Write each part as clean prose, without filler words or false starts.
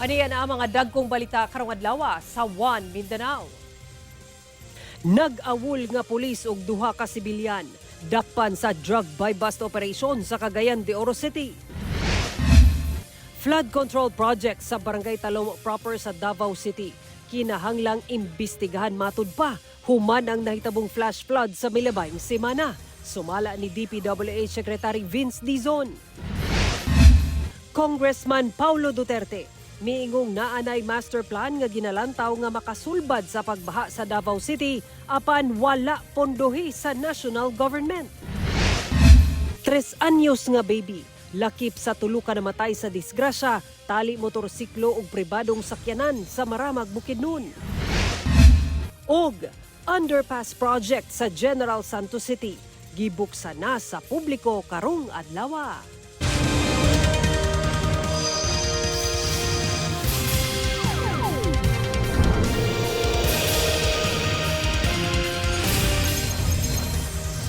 Aniya na ang mga dagkong balita karong adlaw sa One Mindanao. Nag-awol nga pulis og duha ka sibilyan dakpan sa drug buy-bust operation sa Cagayan de Oro City. Flood control project sa Barangay Talom proper sa Davao City. Kinahanglang imbestigahan matud pa human ang nahitabong flash flood sa milabayng semana. Sumala ni DPWH Secretary Vince Dizon. Congressman Paulo Duterte miingong naanay master plan nga ginalantaw nga makasulbad sa pagbaha sa Davao City apan wala pondohi sa national government. 3 anyos nga baby, lakip sa tulo ka namatay sa disgrasya, tali motorsiklo ug pribadong sakyanan sa Maramag, Bukidnon. Og underpass project sa General Santos City, gibuksan na sa publiko karong adlaw.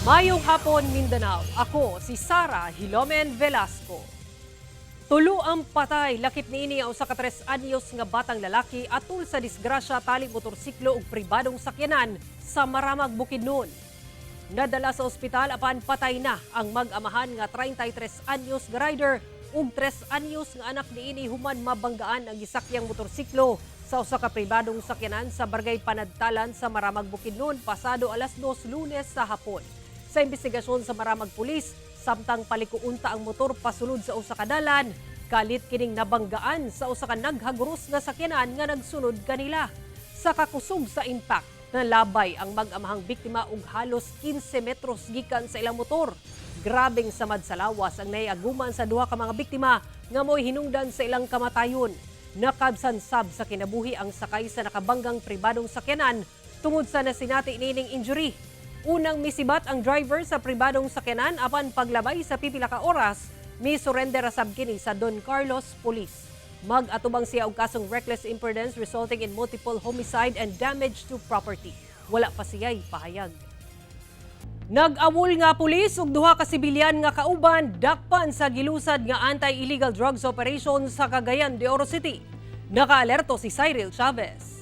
Mayong hapon, Mindanao. Ako si Sara Hilomen Velasco. Tulo ang patay, lakip niini ang usa ka 3 anyos nga batang lalaki atul sa disgrasya tali motorsiklo ug pribadong sakyanan sa Maramag, Bukidnon. Nadala sa ospital apan patay na ang mag-amahan nga 33 anyos nga rider ug 3 anyos nga anak niini human mabanggaan ang gisakyang motorsiklo sa usa ka pribadong sakyanan sa Barangay Panadtalan sa Maramag, Bukidnon pasado alas 2 Lunes sa hapon. Sa investigasyon sa Maramag Pulis, samtang palikuunta ang motor pasulod sa usa ka dalan, kalit kining nabanggaan sa usa ka naghaguros nga sakyanan nga nagsunod kanila. Sa kakusog sa impact, nalabay ang mag-amahang biktima og halos 15 metros gikan sa ilang motor. Grabeng samad sa lawas ang naiaguman sa duha ka mga biktima nga mo'y hinungdan sa ilang kamatayon. Nakabsansab sa kinabuhi ang sakay sa nakabanggang pribadong sakyanan tungod sa nasinati nining injury. Unang misibat ang driver sa pribadong sakyanan apan paglabay sa pipila ka oras, mi-surrender sab kini sa Don Carlos Police. Mag-atubang siya og kasong reckless imprudence resulting in multiple homicide and damage to property. Wala pa siya'y pahayag. Nag-awol nga pulis og duha ka sibilyan nga kauban dakpan sa gilusad nga anti-illegal drugs operation sa Cagayan de Oro City. Naka-alerto si Cyril Chavez.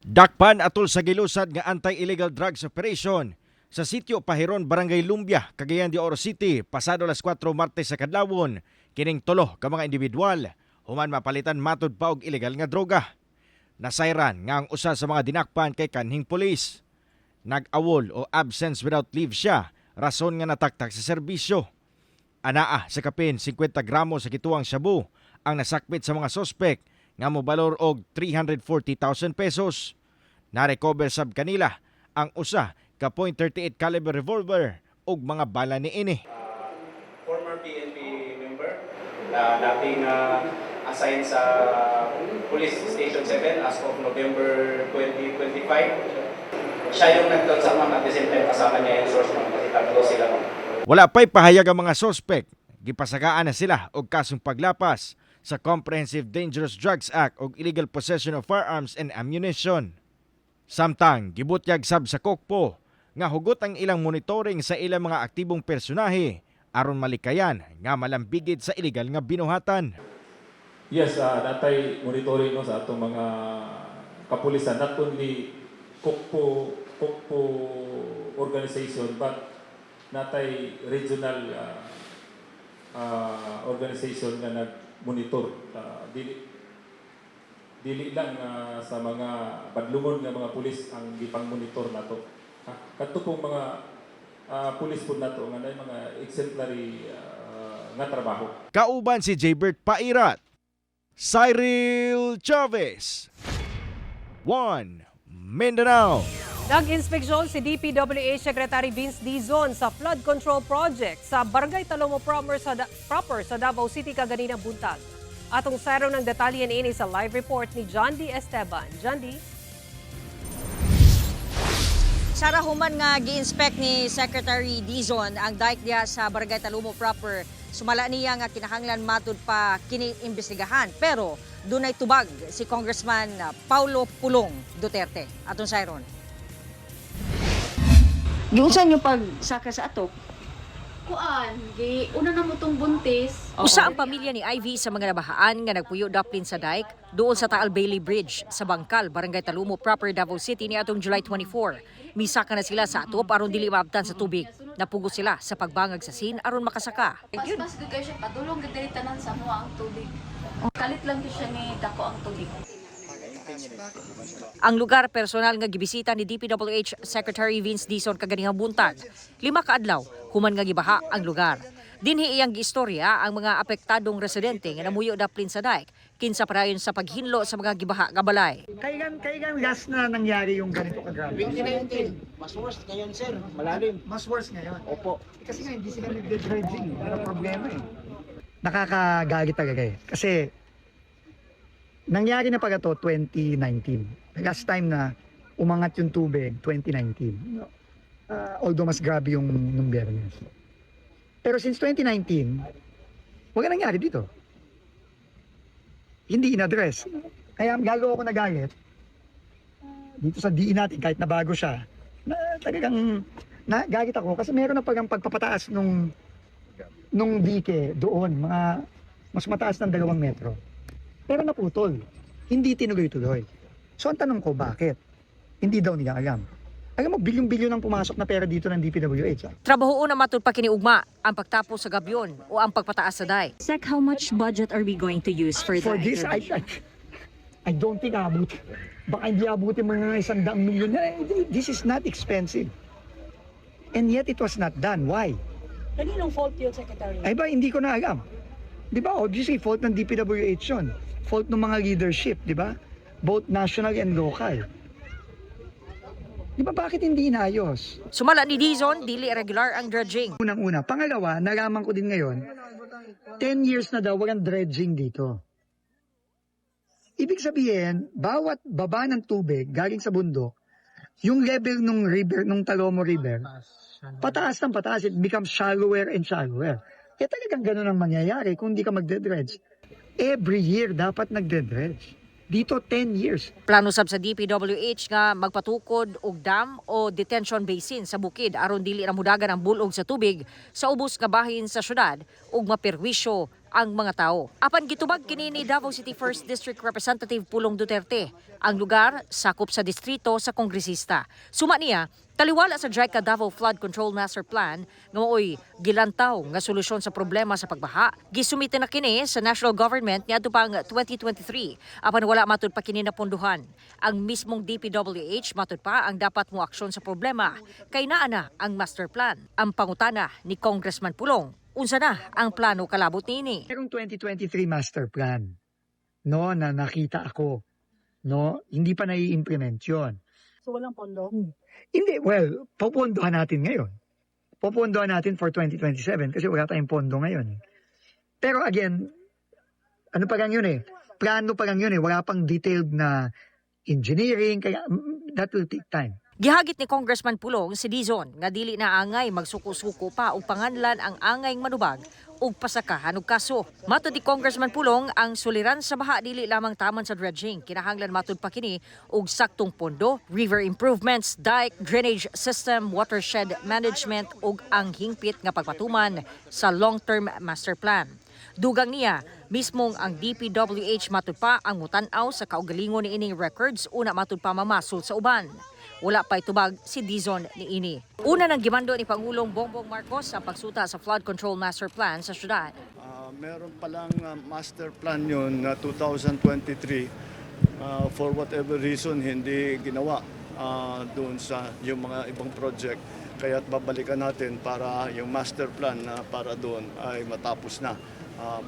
Dakpan atol sa gilusad nga anti-illegal drugs operation sa sitio Pahiron, Barangay Lumbia, Cagayan de Oro City, pasado alas 4 Martes sa kadlawon, kining tulo ka mga individual human mapalitan matud pa og illegal nga droga. Nasayran nga ang usa sa mga dinakpan kay kanhing pulis. Nag-awol o absence without leave siya, rason nga nataktak sa serbisyo. Anaa sa kapin 50 gramo sa kituang shabu ang nasakmit sa mga sospek nga mobalor og 340,000 pesos. Na-recover sab kanila ang usa ka .38 caliber revolver ug mga bala niini. Former PNP member na dating assigned sa Police Station 7 as of November 2025. Siya yung nagtansama at the same time kasama niya yung source ng kasi tatlo sila. Wala pa'y pahayag ang mga sospek. Gipasagaan na sila og kasong paglapas sa Comprehensive Dangerous Drugs Act o illegal possession of firearms and ammunition. Samtang gibutyag sab sa kokpo nga hugot ang ilang monitoring sa ilang mga aktibong personahe aron malikayan nga malambigid sa illegal nga binuhatan. Yes, natay monitoring no sa atong mga kapulisan, not only kokpo organization but natay regional organization nga nag-monitor. Dili lang sa mga badlungon nga mga pulis ang gipang-monitor nato. Kadto pong mga pulis po nato nga nay mga exemplary nga trabaho. Kauban si Jaybert Pairat, Cyril Chavez, One Mindanao. Nag-inspeksyon si DPWH Secretary Vince Dizon sa flood control project sa Barangay Talomo proper sa Davao City kaganina buntag. Atong sayro ng detalye niini sa live report ni John D. Esteban. John D. Sara, human nga gi-inspect ni Secretary Dizon ang dike diya sa Barangay Talomo proper. Sumala niya nga kinahanglan matud pa kini-imbestigahan. Pero dunay tubag si Congressman Paulo Pulong Duterte. Atong sayron. Giunsa nyo pag saka sa atok? Una na mo tong buntis. Usa ang pamilya ni Ivy sa mga nabahaan nga nagpuyo daplin sa dike doon sa Taal Bailey Bridge sa Bangkal, Barangay Talumo proper, Davao City ni atong July 24. Misaka na sila sa atop aron dili maabtan sa tubig. Napugos sila sa pagbangag sa scene aron makasaka. Pas gud kayo siya padulong gid diri tanan sa mo ang tubig. Kalit lang gid siya ni dako ang tubig. Ang lugar personal nga gibisita ni DPWH Secretary Vince Dizon kaganihang buntag. 5 ka adlaw human nga gibaha ang lugar. Dinhi iyang giistorya ang mga apektadong residente nga namuyo daplin sa dike kinsa parayon sa paghinlo sa mga gibaha nga balay. Kailan last na nangyari yung ganito kagrabe? 2019. Mas worse ngayon, sir. Malalim. Mas worse ngayon. Opo. Kasi nga hindi sila nagde-dredging. Ano problema eh. Nakakagalit talaga eh. Kasi nangyari na pala to 2019. Last time na umangat yung tubig, 2019. Although mas grabe yung Biyernes. Pero since 2019, wala nangyari dito. Hindi in-address. Kaya gagawa ko nagalit dito sa DE natin kahit na bago siya. Na talagang nagalit ako kasi meron na pagang pagpapataas nung dike doon, mga mas mataas ng 2 metro. Pero naputol. Hindi tinuloy-tuloy. So ang tanong ko, bakit? Hindi daw nila alam. Alam mo, bilyon-bilyon ang pumasok na pera dito ng DPWH. Trabaho na matud pa kiniugma ang pagtapos sa gabyon o ang pagpataas sa dike. Sec, how much budget are we going to use for For this, I don't think abot. Baka hindi abutin mga 100 milyon. This is not expensive. And yet it was not done. Why? Kaninong fault yun, Secretary? Ay ba, hindi ko na alam. Di ba, obviously, fault ng DPWH yun. Fault ng mga leadership, di ba? Both national and local. Di ba, bakit hindi inayos? Sumala ni Dizon, dili regular ang dredging. Unang-una. Pangalawa, nalaman ko din ngayon, 10 years na daw walang dredging dito. Ibig sabihin, bawat baba ng tubig galing sa bundok, yung level ng river, ng Talomo River, pataas ng pataas, it becomes shallower and shallower. Kaya talagang ganun ang mangyayari kung hindi ka magdedredge. Every year dapat nagdedredge. Dito 10 years. Plano sab sa DPWH nga magpatukod og dam o detention basin sa bukid aron dili na mudagan ang bulog sa tubig sa ubos nga bahin sa syudad ug maperwisyo ang mga tao. Apan gitubag kini ni Davao City 1st District Representative Pulong Duterte. Ang lugar sakop sa distrito sa kongresista. Suma niya, taliwala sa JICA Davao Flood Control Master Plan nga maoy gilantaw nga solusyon sa problema sa pagbaha. Gisumite na kini sa national government niadto pang 2023 apan wala matud pa kini napondohan. Ang mismong DPWH matud pa ang dapat mo aksyon sa problema kay naa na ang master plan. Ang pangutana ni Congressman Pulong, unsa na ang plano kalabot niini? Merong 2023 master plan, no, na nakita ako, no, hindi pa nai-implement yun. So walang pondo? Hindi, well, popondohan natin ngayon. Popondohan natin for 2027 kasi wala tayong pondo ngayon. Pero again, ano pa lang yun eh, plano pa lang yun eh, wala pang detailed na engineering, kaya that will take time. Gihagit ni Congressman Pulong si Dizon nga dili na angay magsuko-suko pa og panganlan ang angay manubag ug pasakahan og kaso. Matud ni Congressman Pulong ang suliran sa baha dili lamang taman sa dredging, kinahanglan matud pa kini og saktong pondo, river improvements, dike, drainage system, watershed management ug ang hingpit nga pagpatuman sa long-term master plan. Dugang niya, mismong ang DPWH matud pa ang mutanaw sa kaugalingon ni ining records una matud pa mamasol sa uban. Wala pa itubag si Dizon ni ini. Una nang gimando ni Pangulong Bongbong Marcos ang pagsuta sa flood control master plan sa syudad. Meron palang master plan yun na 2023. For whatever reason hindi ginawa doon sa yung mga ibang project. Kaya't babalikan natin para yung master plan na para doon ay matapos na.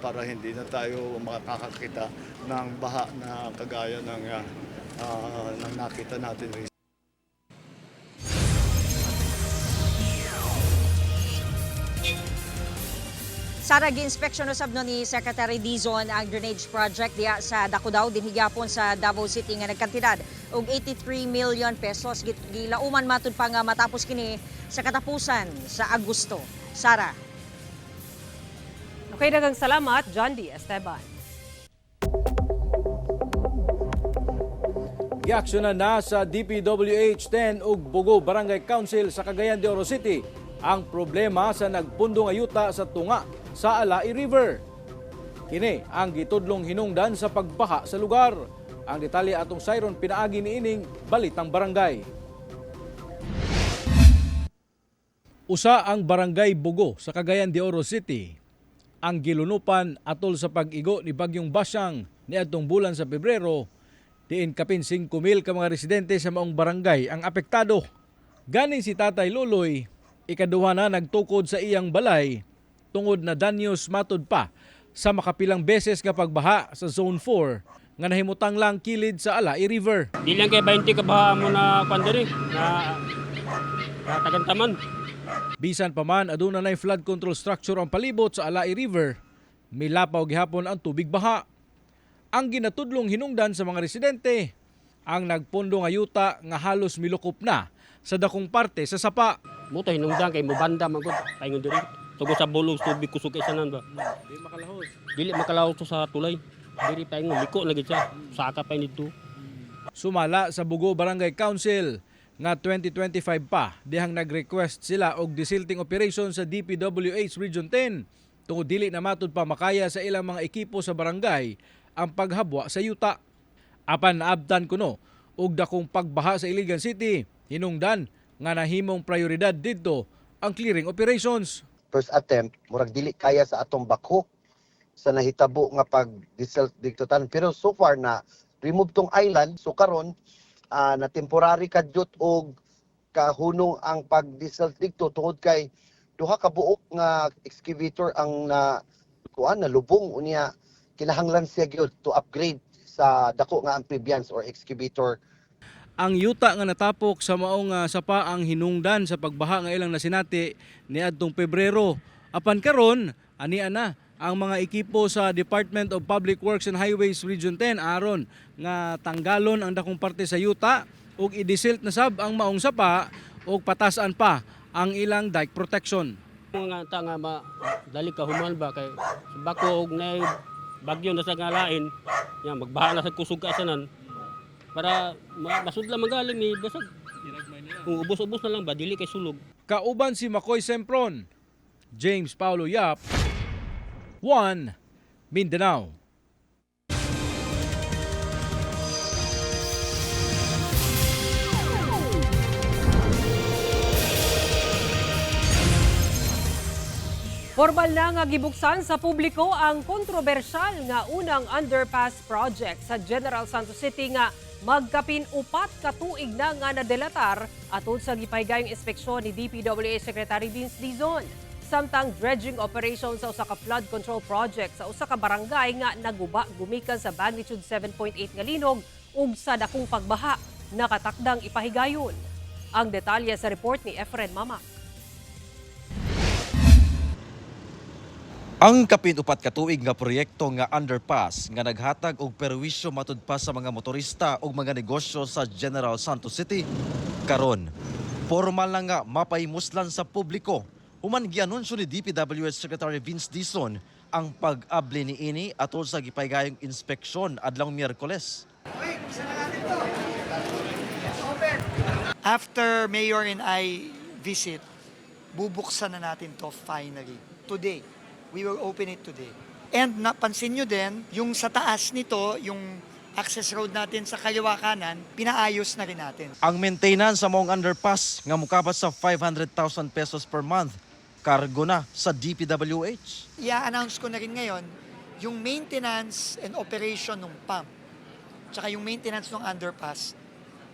Para hindi na tayo makakakita ng baha na kagaya ng nakita natin recently. Sara, gi-inspeksyon usab no ni Secretary Dizon ang drainage project diya sa Dacudaw dinhi gyapon sa Davao City nga nagkantidad og 83 million pesos. Gilauman matud pa nga matapos kini sa katapusan sa Agosto. Sara. Okay, daghang salamat, John D. Esteban. Giaksyonan na sa DPWH 10 ug Bugo Barangay Council sa Cagayan de Oro City ang problema sa nagpundong ayuta sa tunga sa Alai River. Kini ang gitudlong hinungdan sa pagbaha sa lugar. Ang detalye atong sayron pinaagi niining Balitang Barangay. Usa ang Barangay Bugo sa Cagayan de Oro City ang gilunupan atol sa pag-igo ni Bagyong Basyang niadtong bulan sa Pebrero. Diin kapin 5,000 ka mga residente sa maong barangay ang apektado. Gani si Tatay Luloy, ikaduha na nagtukod sa iyang balay tungod na danyos matud pa sa makapilang beses nga pagbaha sa Zone 4 nga nahimutang lang kilid sa Alai River. Di lang kay 20 ka baha mo na kwandiri na tagantaman. Bisan pa man aduna nay flood control structure ang palibot sa Alai River, milapaw gihapon ang tubig baha. Ang ginatudlong hinungdan sa mga residente ang nagpundong ayuta nga halos milukop na sa dakong parte sa sapa. Muto hinungdan kay mubanda magud paingon diri. Tugo sa bulog tubig kusog kay sanan ba. Di makalahos. Dili makalahos to sa tulay. Diri paingon liko lagi siya. Saka pa nito. Sumala sa Bugo Barangay Council nga 2025 pa dihang nag-request sila og desilting operation sa DPWH Region 10 tungod dili na matud pa makaya sa ilang mga ekipo sa barangay ang paghabwa sa yuta. Apan naabtan kuno og dakong pagbaha sa Iligan City, hinungdan nga nahimong prioridad didto ang clearing operations. First attempt, murag dili kaya sa atong bako sa nahitabo nga pag-diself-dictotan. Pero so far na remove tong island, so karon na temporary kadyot og kahunong ang pag-self-dicto tungod kay duha ka buok nga excavator ang na lubong unya kinahanglan siya gyud to upgrade sa dako nga amphibians or excavator. Ang yuta nga natapok sa maong sapa ang hinungdan sa pagbaha nga ilang nasinati niadtong Pebrero. Apan karon ania na ang mga ekipo sa Department of Public Works and Highways Region 10 aron nga tanggalon ang dakong parte sa yuta ug i-desilt na sab ang maong sapa ug patasan pa ang ilang dike protection. Mga ta nga dali ka human ba kay bako og nay bagyo na sa ngalain, ya magbaha na sa kusog kaasanan para masudla magaling ni basag. Kung ubos-ubos na lang ba dili kay sulog. Kauban si Makoy Sempron, James Paulo Yap, 1 Mindanao. Formal na nga gibuksan sa publiko ang kontrobersyal nga unang underpass project sa General Santos City nga magkapin 4 ka tuig na nga nadelatar atol sa gipaygayong inspeksyon ni DPWH Secretary Vince Dizon. Samtang dredging operation sa usa ka flood control project sa usa ka barangay nga naguba gumikan sa magnitude 7.8 nga linog ug sa dakong pagbaha nakatakdang ipahigayon. Ang detalye sa report ni Efren Mama. Ang kapin 4 ka tuig nga proyekto nga underpass nga naghatag og perwisyo matud pa sa mga motorista ug mga negosyo sa General Santos City. Karon, formal na nga mapaimuslan sa publiko. Human gianunsyo ni DPWH Secretary Vince Dizon ang pag-abli niini atol sa gipaygayong inspeksyon adlong Miyerkules. After Mayor and I visit, bubuksan na natin to finally. Today. We will open it today. And napansin nyo din, yung sa taas nito, yung access road natin sa kaliwa kanan, pinaayos na rin natin. Ang maintenance sa maong underpass nga mukabat sa 500,000 pesos per month, kargo na sa DPWH. I-announce ko na rin ngayon, yung maintenance and operation ng pump, tsaka yung maintenance ng underpass,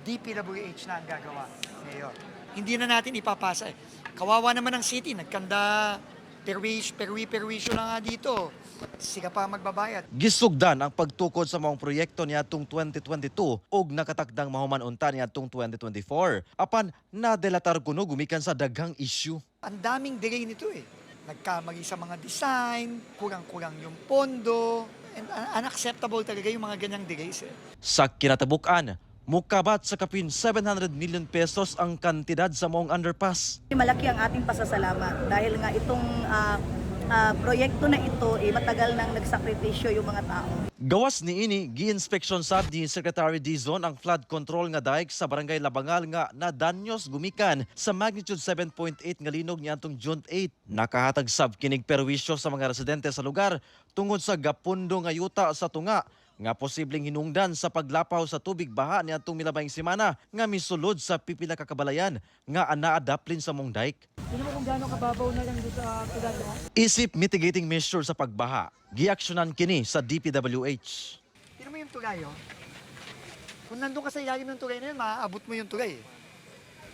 DPWH na ang gagawa. Mayor. Hindi na natin ipapasa. Kawawa naman ang city, nagkanda perwisyo na nga dito. Sika pa magbabayad. Gisugdan ang pagtukod sa maong proyekto niadtong 2022 ug nakatakdang mahuman unta niadtong 2024. Apan nadelatar kuno gumikan sa daghang issue. Ang daming delay nito eh. Nagkamali sa mga design, kurang-kurang yung pondo, and unacceptable talaga yung mga ganyang delays eh. Sa kinatabukan, mukabat sa kapin 700 million pesos ang kantidad sa maong underpass. Malaki ang ating pasasalamat dahil nga itong proyekto na ito, matagal nang nagsakripisyo yung mga tao. Gawas ni ini, gi-inspeksyon sad ni Secretary Dizon ang flood control nga dike sa barangay Labangal nga na danyos gumikan sa magnitude 7.8 nga linog niadtong June 8. Nakahatag sab kinig perwisyo sa mga residente sa lugar tungod sa gapundo nga yuta sa tunga nga posibleng hinungdan sa paglapaw sa tubig baha niadtong milabayng semana nga misulod sa pipila ka kabalayan nga anaa daplin sa mong dike. Hindi mo kung gaano kababaw na lang dito sa tugan mo? Isip mitigating measure sa pagbaha, giaksyonan kini sa DPWH. Tignan mo yung tulay, oh. Kung nandun ka sa ilalim ng tulay na yun, maaabot mo yung tulay.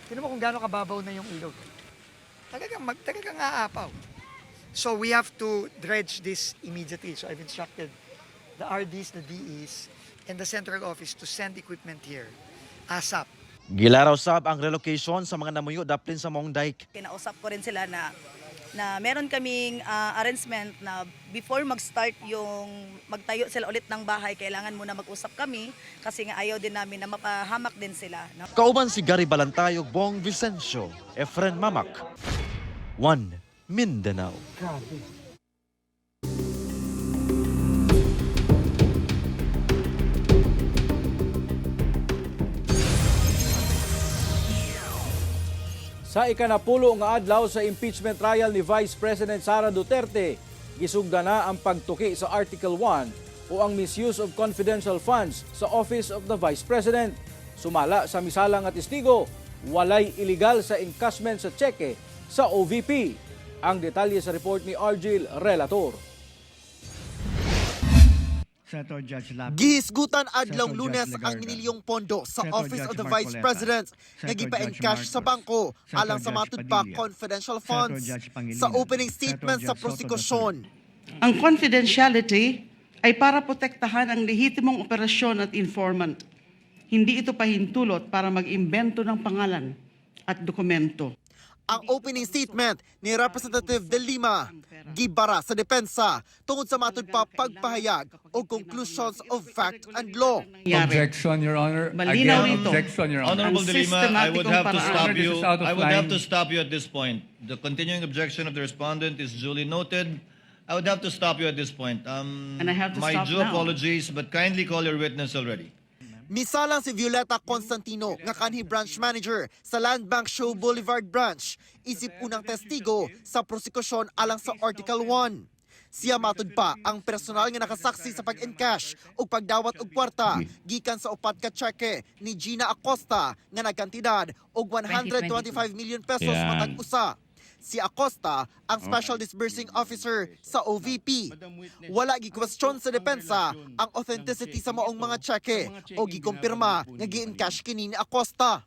Tignan mo kung gaano kababaw na yung ilog. Talagang aapaw. So we have to dredge this immediately. So I've instructed the RDs, the DEs, and the central office to send equipment here ASAP. Gilaraw sab ang relocation sa mga namuyo daplin sa mong dike. Kinausap ko rin sila na meron kaming arrangement na before mag-start yung magtayo sila ulit ng bahay, kailangan muna mag-usap kami kasi nga ayaw din namin na mapahamak din sila. No? Kauban si Gary Balantayog, Bong Vicencio, Efren Mamak, One Mindanao. Sa ikanapulo nga adlaw sa impeachment trial ni Vice President Sara Duterte, gisugda na ang pagtuki sa Article 1 o ang misuse of confidential funds sa Office of the Vice President. Sumala sa misala nga testigo, walay illegal sa encashment sa cheque sa OVP. Ang detalye sa report ni Argil Relator. Gihisgutan adlong Lunes ang minilyong pondo sa Office of the Vice President nga gipa-encash sa bangko alang sa matud pa confidential funds. Sa opening statement sa prosekusyon, Ang confidentiality ay para protektahan ang lehitimong operasyon at informant. Hindi ito pahintulot para mag-imbento ng pangalan at dokumento. ang opening statement ni Representative De Lima gibara sa depensa tungod sa matud pa pagpahayag o conclusions of fact and law. Objection, Your Honor. Malinaw Again, ito. objection, Your Honor. Honorable De Lima, I would have to stop This you. is out of I would have line. to stop you at this point. The continuing objection of the respondent is duly noted. I would have to stop you at this point. And I have to my stop due now. apologies, but kindly call your witness already. Misalang si Violeta Constantino nga kanhi branch manager sa Land Bank Show Boulevard branch, isip unang testigo sa prosekusyon alang sa Article 1. Siya matud pa ang personal nga nakasaksi sa pag-encash o pagdawat og kwarta gikan sa upat ka cheque ni Gina Acosta nga nagkantidad og 125 million pesos matag usa. Si Acosta ang Special Disbursing Officer sa OVP. Wala gi-question sa depensa ang authenticity sa maong mga cheque o gikumpirma nga gi-encash kini ni Acosta.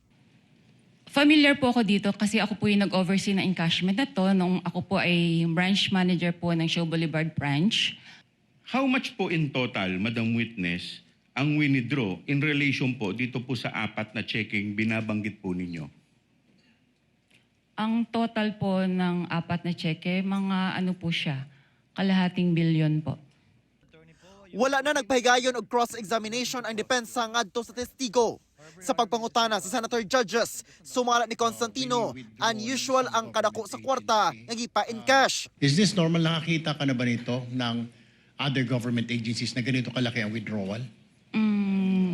Familiar po ako dito kasi ako po yung nag-oversee ng encashment na to nung ako po ay branch manager po ng Show Boulevard branch. How much po in total, Madam Witness, ang winidraw in relation po dito po sa apat na checking binabanggit po ninyo? Ang total po ng apat na cheque, mga ano po siya, kalahating bilyon po. Wala na nagpahigayon og cross-examination ang depensa ngadto sa testigo. Sa pagpangutana sa senator judges, sumala ni Constantino, unusual ang kadako sa kwarta nga gipa-encash. Is this normal? Nakakita ka na ba nito ng other government agencies na ganito kalaki ang withdrawal?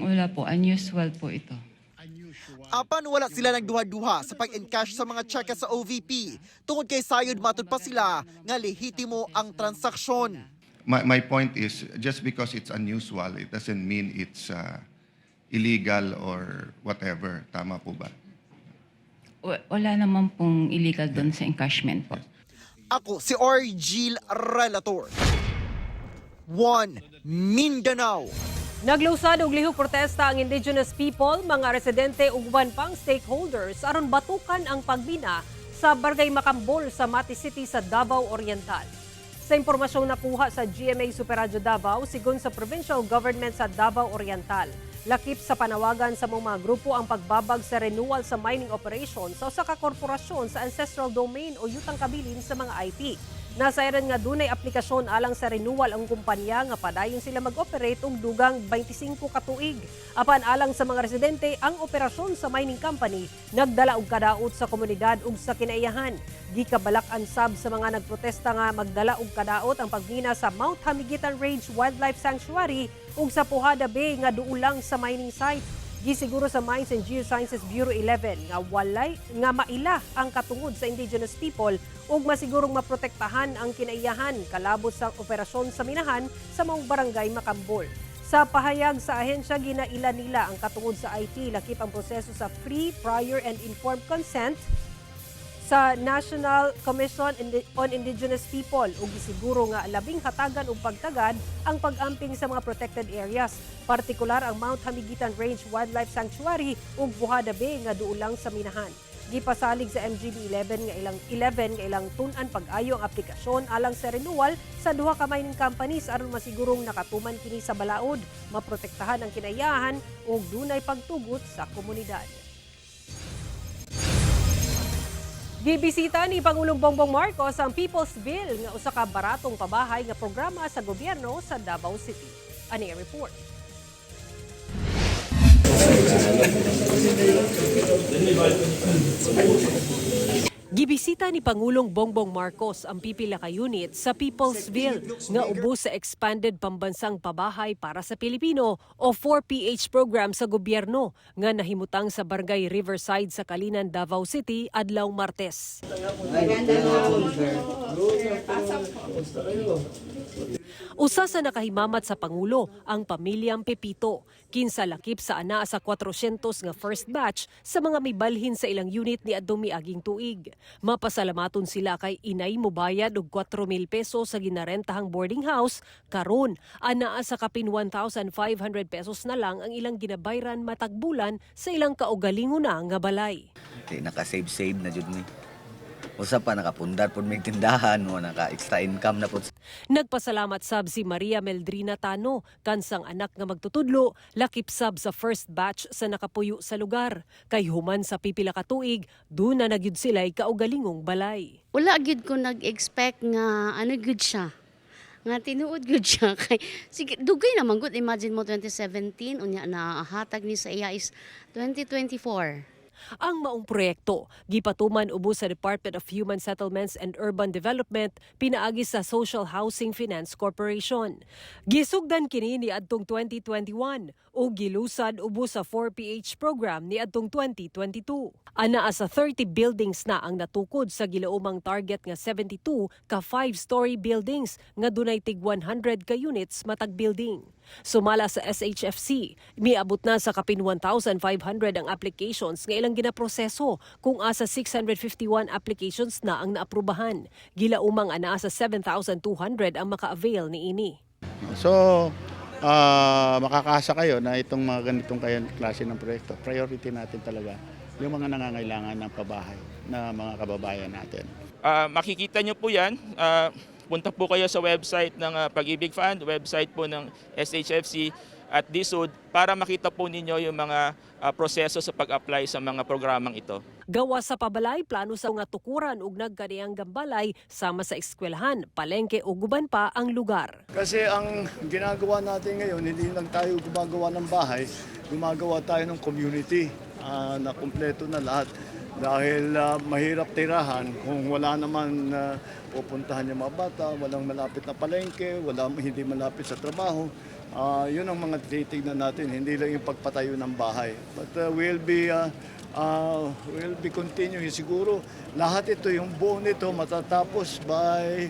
Wala po, unusual po ito. Apan wala sila nagduha-duha sa pag-encash sa mga cheque sa OVP. Tungod kay sayod matud pa sila nga lehitimo ang transaksyon. My point is, just because it's unusual, it doesn't mean it's illegal or whatever. Tama po ba? Wala naman pong illegal doon sa encashment po. Ako si Argil Relator. One Mindanao. Naglusad og lihok protesta ang indigenous people, mga residente ug uban pang stakeholders aron batukan ang pagbina sa Barangay Macambol sa Mati City sa Davao Oriental. Sa impormasyong nakuha sa GMA Super Radio Davao, sigon sa provincial government sa Davao Oriental, lakip sa panawagan sa mga grupo ang pagbabag sa renewal sa mining operation sa usa ka korporasyon sa ancestral domain o yutang kabilin sa mga IP. Nasayran nga dunay aplikasyon alang sa renewal ang kumpanya nga padayon sila mag-operate og dugang 25 ka tuig. Apan alang sa mga residente, ang operasyon sa mining company nagdala og kadaot sa komunidad ug sa kinaiyahan. Gikabalak-an sab sa mga nagprotesta nga magdala og kadaot ang pagmina sa Mount Hamiguitan Range Wildlife Sanctuary ug sa Puhada Bay nga duulang sa mining site. Gisiguro sa Mines and Geosciences Bureau 11 nga maila ang katungod sa indigenous people ug masigurong maprotektahan ang kinaiyahan kalabot sa operasyon sa minahan sa maong barangay Macambol. Sa pahayag sa ahensya, ginaila nila ang katungod sa IT lakip ang proseso sa free, prior and informed consent sa National Commission on Indigenous People ug gisiguro nga labing hatagan og pagtagad ang pag-amping sa mga protected areas, partikular ang Mount Hamiguitan Range Wildlife Sanctuary ug Puhada Bay nga duulang sa minahan. Gipasalig sa MGB 11 nga ilang tun-an pag-ayo ang aplikasyon alang sa renewal sa duha ka mining companies aron masigurong nakatuman kini sa balaod, maprotektahan ang kinaiyahan ug dunay pagtugot sa komunidad. Gibisita ni Pangulong Bongbong Marcos ang People's Bill nga usa ka baratong pabahay nga programa sa gobyerno sa Davao City. Ani ang report. Gibisita ni Pangulong Bongbong Marcos ang pipila ka unit sa People's Bill nga ubos sa Expanded Pambansang Pabahay para sa Pilipino o 4PH program sa gobyerno nga nahimutang sa Barangay Riverside sa Kalinan, Davao City adlaw Martes. Usa sa nakahimamat sa Pangulo ang pamilyang Pepito, kinsa lakip sa ana sa 400 nga first batch sa mga mibalhin sa ilang unit ni adtong miaging tuig. Mapasalamaton sila kay inay mobayad og 4,000 pesos sa ginarentahang boarding house, karon anaa sa kapin 1,500 pesos na lang ang ilang ginabayran matag bulan sa ilang kaugalingon nga balay. Naka-save na jud ni. Usa pa nakapundar pud may tindahan o naka-extra income na pud. Nagpasalamat sab si Maria Meldrina Tano, kansang anak nga magtutudlo, lakip sab sa first batch sa nakapuyo sa lugar. Kay human sa pipila ka tuig, doon na nagyud sila'y kaugalingong balay. Wala gyud ko nag-expect nga ano gyud siya. Nga tinuod gyud siya kay sige dugay naman gud, imagine mo 2017 unya na hatag ni sa iya is 2024. Ang maong proyekto, gipatuman ubos sa Department of Human Settlements and Urban Development, pinaagi sa Social Housing Finance Corporation. Gisugdan kini ni adtong 2021 o gilusad ubos sa 4PH program ni adtong 2022. Anaa sa 30 buildings na ang natukod sa gilaumang target nga 72 ka 5-story buildings nga dunay tig 100 ka units matag building. Sumala sa SHFC, miabot na sa kapin 1,500 ang applications nga ilang ginaproseso kung asa 651 applications na ang naaprubahan. Gilaumang anaa sa 7,200 ang maka-avail ni ini. So, makakaasa kayo na itong mga ganitong klase ng proyekto, priority natin talaga yung mga nangangailangan ng pabahay na mga kababayan natin. Makikita nyo po yan. Punta po kayo sa website ng Pag-ibig Fund, website po ng SHFC at DSUD para makita po ninyo yung mga proseso sa pag-apply sa mga programang ito. Gawa sa pabalay, plano sa nga tukuran ug nagkadiyang gambalay sama sa eskwelahan, palengke o guban pa ang lugar. Kasi ang ginagawa natin ngayon, hindi lang tayo gumagawa ng bahay, gumagawa tayo ng community na kumpleto na lahat. Dahil mahirap tirahan kung wala naman pupuntahan yung mga bata, walang malapit na palengke, hindi malapit sa trabaho. Yun ang mga titignan natin, hindi lang yung pagpatayo ng bahay. But we'll be continuing siguro. Lahat ito, yung buo nito matatapos by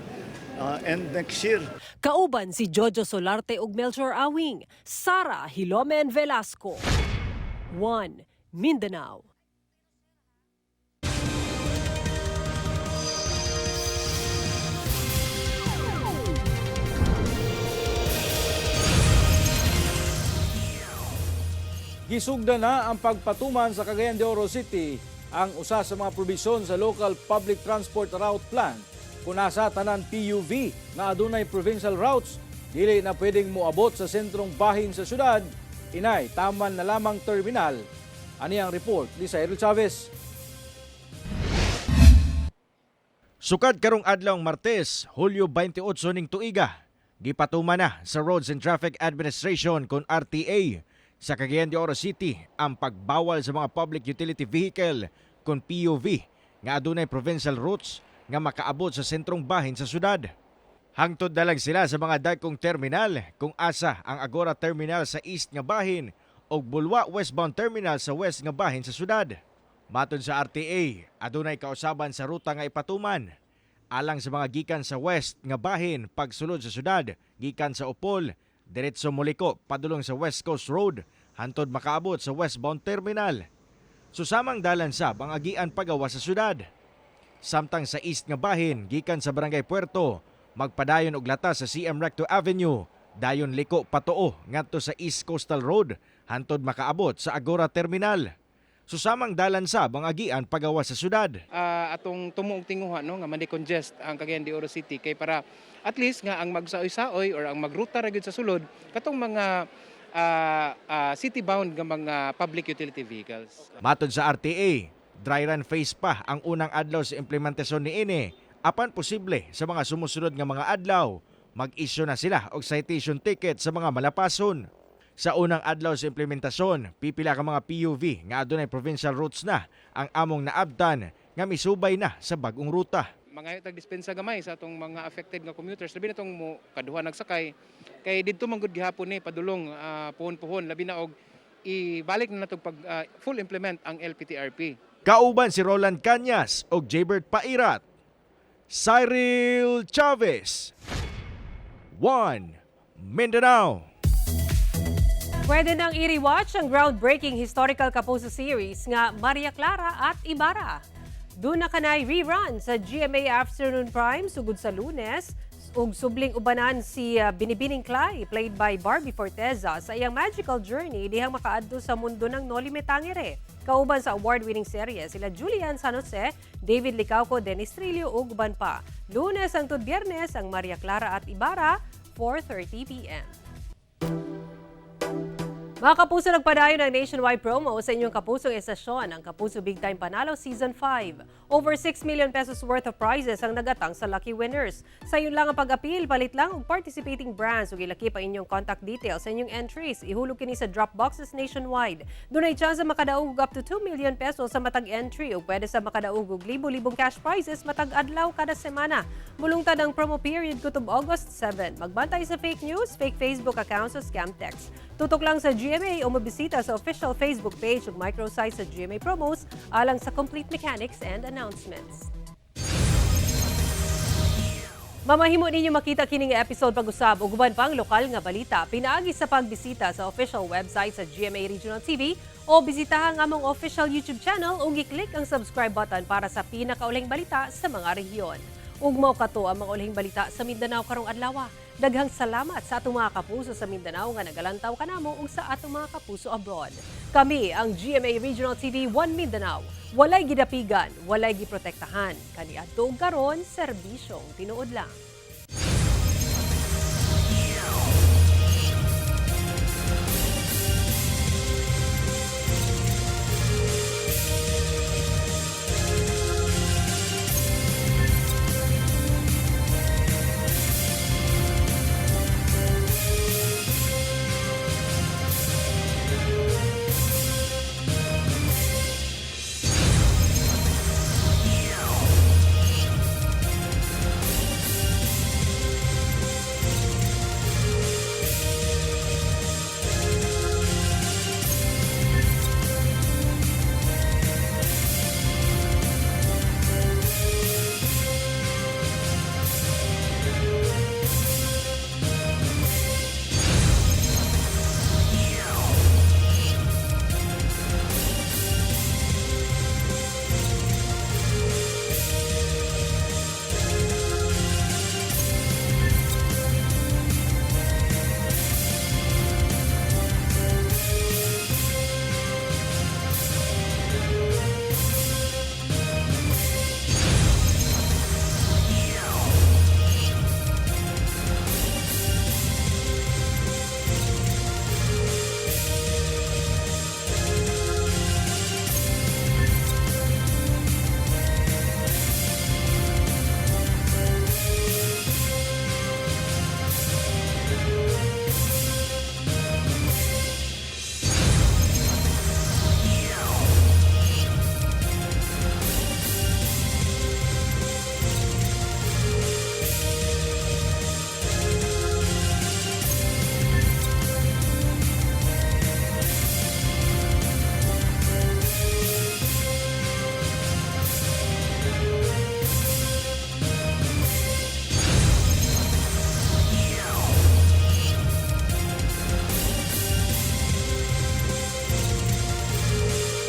end next year. Kauban si Jojo Solarte ug Melchor Awing, Sara Hilomen Velasco. 1 Mindanao. Gisugda na ang pagpatuman sa Cagayan de Oro City ang usa sa mga probisyon sa Local Public Transport Route Plan. Kung nasa tanan PUV na adunay provincial routes, dili na pwedeng moabot sa sentrong bahin sa syudad, inay taman na lamang terminal. Ani ang report ni Cyril Chavez. Sukad karong adlawng Martes, Hulyo 28 ning tuiga, gipatuman na sa Roads and Traffic Administration kon RTA sa Cagayan de Oro City ang pagbawal sa mga public utility vehicle kon PUV nga adunay provincial routes nga makaabot sa sentrong bahin sa syudad. Hangtod na lang sila sa mga dagkong terminal kung asa ang Agora Terminal sa east nga bahin o Bulwa Westbound Terminal sa west nga bahin sa syudad. Matod sa RTA, adunay kausaban sa ruta nga ipatuman. Alang sa mga gikan sa west nga bahin pagsulod sa syudad, gikan sa Upol, diretso muliko padulong sa West Coast Road, hantod makaabot sa westbound terminal. Susamang dalan sa ang agian pagawa sa syudad. Samtang sa east nga bahin, gikan sa Barangay Puerto, magpadayon og lata sa CM Recto Avenue, dayon liko patuo ngadto sa East Coastal Road, hantod makaabot sa Agora Terminal. Susamang dalan sa bangagian pagawa sa syudad. Atong tumuog tinguha no nga mandi-congest ang Cagayan de Oro City kay para at least nga ang magsaoy-saoy or ang magruta ra gyud sa sulod katong mga city-bound nga mga public utility vehicles. Matod sa RTA, dry run phase pa ang unang adlaw sa implementasyon niini. Apan posible sa mga sumusunod nga mga adlaw, mag-issue na sila og citation ticket sa mga malapason. Sa unang adlaw sa implementasyon, pipila ka mga PUV nga adunay provincial routes na ang among naabtan nga misubay na sa bagong ruta. Mga tag-dispensa gamay sa atong mga affected nga commuters, labi na itong kaduha nagsakay, kay didto man gud gihapon ni padulong puhon-puhon, labi na og ibalik na natong pag full implement ang LPTRP. Kauban si Roland Cañas og Jaybert Pairat. Cyril Chavez, 1 Mindanao. Pwede nang i-rewatch ang groundbreaking historical Kapuso series nga Maria Clara at Ibarra. Doon na kanay rerun sa GMA Afternoon Prime sugod sa Lunes ug subling ubanan si Binibining Clay played by Barbie Forteza sa iyang magical journey dihang makaadto sa mundo ng Noli Me Tangere. Kauban sa award-winning serye sila Julian San Jose, David Licauco, Dennis Trillo ug uban pa. Lunes hangtod Biyernes ang Maria Clara at Ibarra, 4:30 p.m. Mga Kapuso, nagpadayon ng nationwide promo sa inyong Kapusong estasyon, ang Kapuso Big Time Panalo Season 5. Over 6 million pesos worth of prizes ang nagatang sa lucky winners. Sa iyon lang ang pag-appeal, palit lang og participating brands ug ilaki pa inyong contact details sa inyong entries. Ihulog kini sa drop boxes nationwide. Dunay chance sa makadaog up to 2 million pesos sa matag entry ug pwede sa makadaog og libo-libong cash prizes matag adlaw kada semana. Mulungtad ang promo period kutob August 7. Magbantay sa fake news, fake Facebook accounts o scam text. Tutok lang sa GMA o mabisita sa official Facebook page ug microsite sa GMA Promos alang sa complete mechanics and announcements. Mamahimo ninyo makita kining episode pag-usab ug uban pang lokal nga balita. Pinaagi sa pagbisita sa official website sa GMA Regional TV o bisitahan ang among official YouTube channel ug i-click ang subscribe button para sa pinakauling balita sa mga rehiyon. Ug mao kato ang mga ulihing balita sa Mindanao karong adlaw. Daghang salamat sa atong mga kapuso sa Mindanao nga nagalantaw kanamo ug sa atong mga kapuso abroad. Kami ang GMA Regional TV 1 Mindanao. Walay gidapigan, walay giprotektahan. Kaniadto karon serbisyong tinuod lang.